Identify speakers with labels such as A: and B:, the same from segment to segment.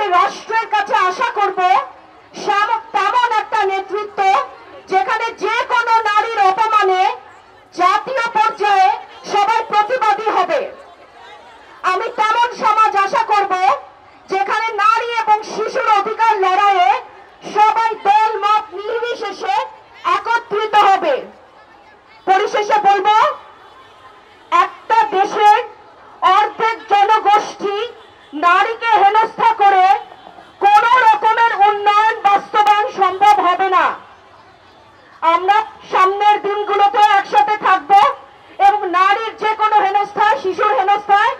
A: আজকে রাষ্ট্রের কাছে আশা করব তেমন একটা নেতৃত্ব যেখানে যে কোনো নারীর অপমানে জাতীয় পর্যায়ে সবাই প্রতিবাদী হবে। আমি তেমন সমাজ আশা করব যেখানে নারী এবং শিশুর অধিকার লড়াইয়ে সবাই দল মত নির্বিশেষে একত্রিত হবে। পরিশেষে বলবো, একটা দেশের অর্ধেক জনগোষ্ঠী নারীকে হেনস্থা করে কোন রকমের উন্নয়ন বাস্তবায়ন সম্ভব হবে না। আমরা সামনের দিনগুলোতে একসাথে থাকবো এবং নারীর যে কোনো হেনস্থায়, শিশুর হেনস্থায়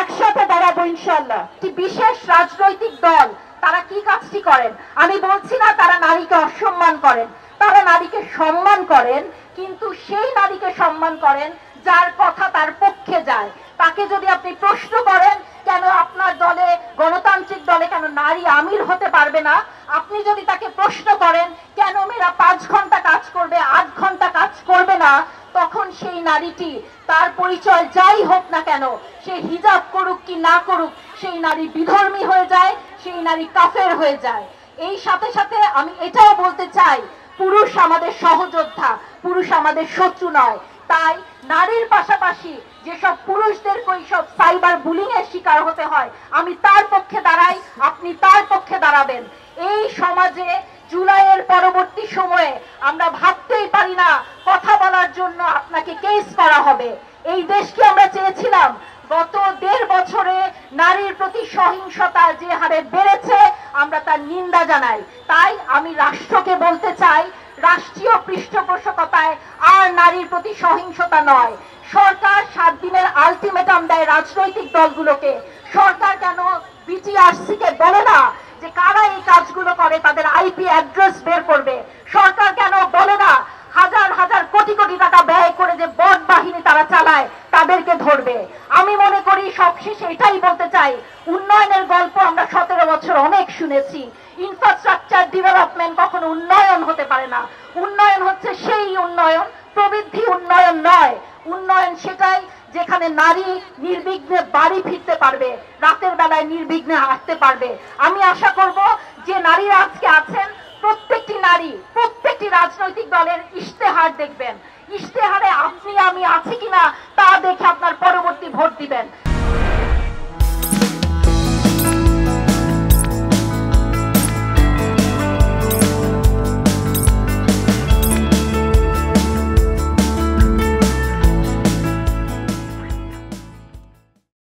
A: একসাথে দাঁড়াবো ইনশাআল্লাহ। বিশেষ রাজনৈতিক দল তারা কি কাজটি করেন, আমি বলছি না তারা নারীকে অসম্মান করেন, তারা নারীকে সম্মান করেন, কিন্তু সেই নারীকে সম্মান করেন যার কথা তার পক্ষে যায়। তাকে যদি আপনি প্রশ্ন করেন কেন আপনার দলে, গণতান্ত্রিক দলে কেন নারী আমির হতে পারবে না, আপনি যদি তাকে প্রশ্ন করেন কেন মেয়েরা 5 ঘন্টা কাজ করবে, 8 ঘন্টা কাজ করবে না, তখন সেই নারীটি তার পরিচয় যাই হোক না কেন, সে হিজাব করুক কি না করুক, সেই নারী বিধর্মী হয়ে যায়, সেই নারী কাফের হয়ে যায়। এই সাথে সাথে আমি এটাও বলতে চাই, পুরুষ আমাদের সহযোদ্ধা, পুরুষ আমাদের শত্রু নয়। তাই নারীর পাশাপাশি যেসব পুরুষদের কৈশব সাইবার বুলিং এর শিকার হতে হয়, আমি তার পক্ষে দাঁড়াই, আপনি তার পক্ষে দাঁড়াবেন। এই সমাজে জুলাইয়ের পরবর্তী সময়ে আমরা ভাবতেই পারি না কথা বলার জন্য আপনাকে কেস করা হবে। এই দেশকে আমরা চেয়েছিলাম। গত 1.5 বছরে নারীর প্রতি সহিংসতা যে হারে বেড়েছে, আমরা তার নিন্দা জানাই। তাই আমি রাষ্ট্রকে বলতে চাই, রাষ্ট্রীয় পৃষ্ঠপোষকতায় আর নারীর প্রতি সহিংসতা নয়। সরকার 7 দিনের আলটিমেটাম দেয় রাজনৈতিক দলগুলোকে। সরকার কেন বিটিআরসি কে বলে না যে কারা এই কাজগুলো করে তাদের আইপি অ্যাড্রেস বের করবে? সরকার কেন বলে না হাজার হাজার কোটি কোটি টাকা ব্যয় করে যে বট বাহিনী তারা চালায় তাদেরকে ধরবে? আমি মনে করি সবশেষে এটাই বলতে চাই, উন্নয়নের গল্প আমরা 17 বছর অনেক শুনেছি। ইনফ্রাস্ট্রাকচার ডেভেলপমেন্ট কখনো উন্নয়ন হতে পারে না। উন্নয়ন হচ্ছে সেই উন্নয়ন, প্রবৃদ্ধি উন্নয়ন নয়। উন্নয়ন সেটাই যেখানে নারী নির্বিঘ্নে বাড়ি ফিরতে পারবে, রাতের বেলায় নির্বিঘ্নে হাঁটতে পারবে। আমি আশা করব যে নারীরা আজকে আছেন, প্রত্যেকটি নারী প্রত্যেকটি রাজনৈতিক দলের ইশতেহার দেখবেন। ইশতেহারে আপনি আমি আছি কিনা তা দেখে আপনার পরবর্তী ভোট দিবেন।